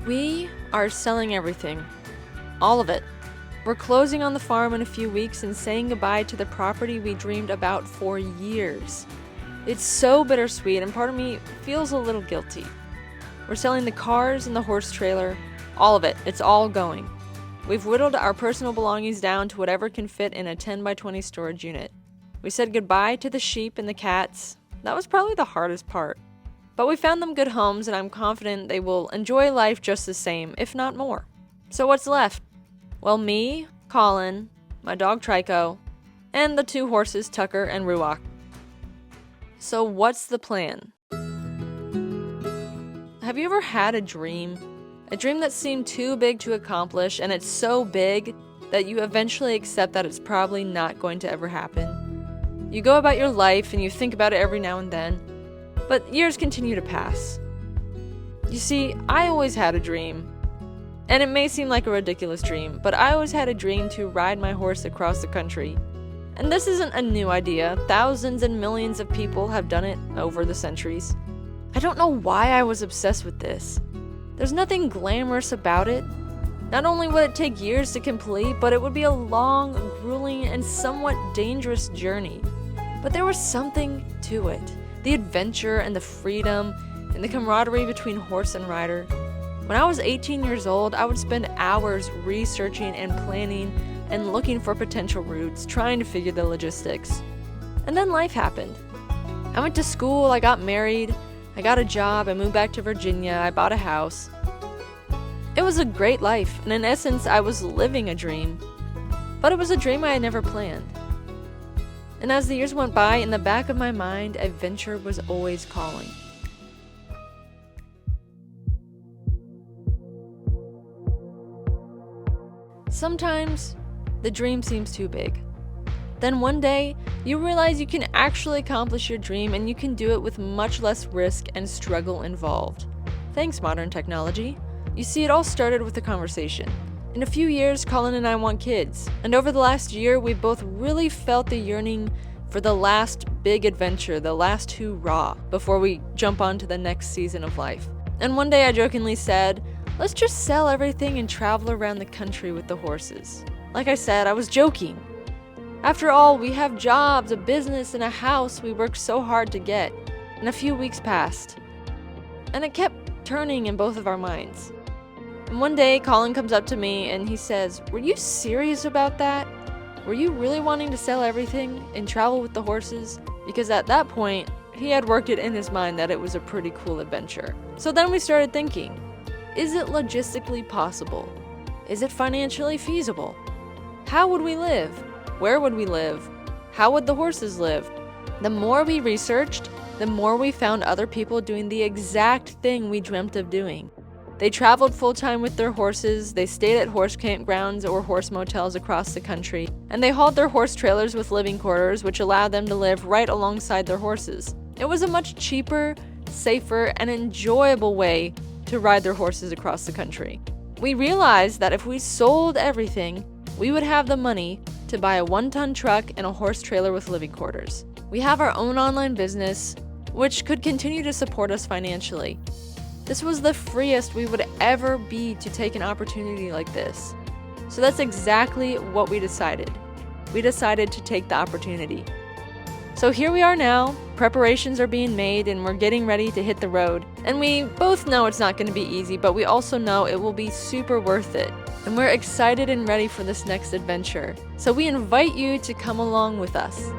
We are selling everything. All of it. We're closing on the farm in a few weeks and saying goodbye to the property we dreamed about for years. It's so bittersweet, and part of me feels a little guilty. We're selling the cars and the horse trailer. All of it. It's all going. We've whittled our personal belongings down to whatever can fit in a 10 by 20 storage unit. We said goodbye to the sheep and the cats. That was probably the hardest part. But we found them good homes, and I'm confident they will enjoy life just the same, if not more. So what's left? Well, me, Colin, my dog Trico, and the 2 horses, Tucker and Ruach. So what's the plan? Have you ever had a dream? A dream that seemed too big to accomplish, and it's so big that you eventually accept that it's probably not going to ever happen. You go about your life and you think about it every now and then, but years continue to pass. You see, I always had a dream. And it may seem like a ridiculous dream, but I always had a dream to ride my horse across the country. And this isn't a new idea. Thousands and millions of people have done it over the centuries. I don't know why I was obsessed with this. There's nothing glamorous about it. Not only would it take years to complete, but it would be a long, grueling, and somewhat dangerous journey. But there was something to it. The adventure and the freedom and the camaraderie between horse and rider. When I was 18 years old, I would spend hours researching and planning and looking for potential routes, trying to figure the logistics. And then life happened. I went to school, I got married, I got a job, I moved back to Virginia, I bought a house. It was a great life, and in essence, I was living a dream. But it was a dream I had never planned. And as the years went by, in the back of my mind, adventure was always calling. Sometimes, the dream seems too big. Then one day, you realize you can actually accomplish your dream, and you can do it with much less risk and struggle involved. Thanks, modern technology. You see, it all started with a conversation. In a few years, Colin and I want kids, and over the last year, we both really felt the yearning for the last big adventure, the last hurrah, before we jump on to the next season of life. And one day I jokingly said, let's just sell everything and travel around the country with the horses. Like I said, I was joking. After all, we have jobs, a business, and a house we worked so hard to get. And a few weeks passed. And it kept turning in both of our minds. And one day, Colin comes up to me and he says, were you serious about that? Were you really wanting to sell everything and travel with the horses? Because at that point, he had worked it in his mind that it was a pretty cool adventure. So then we started thinking, is it logistically possible? Is it financially feasible? How would we live? Where would we live? How would the horses live? The more we researched, the more we found other people doing the exact thing we dreamt of doing. They traveled full-time with their horses, they stayed at horse campgrounds or horse motels across the country, and they hauled their horse trailers with living quarters, which allowed them to live right alongside their horses. It was a much cheaper, safer, and enjoyable way to ride their horses across the country. We realized that if we sold everything, we would have the money to buy a 1-ton truck and a horse trailer with living quarters. We have our own online business, which could continue to support us financially. This was the freest we would ever be to take an opportunity like this. So that's exactly what we decided. We decided to take the opportunity. So here we are now, preparations are being made, and we're getting ready to hit the road. And we both know it's not going to be easy, but we also know it will be super worth it. And we're excited and ready for this next adventure. So we invite you to come along with us.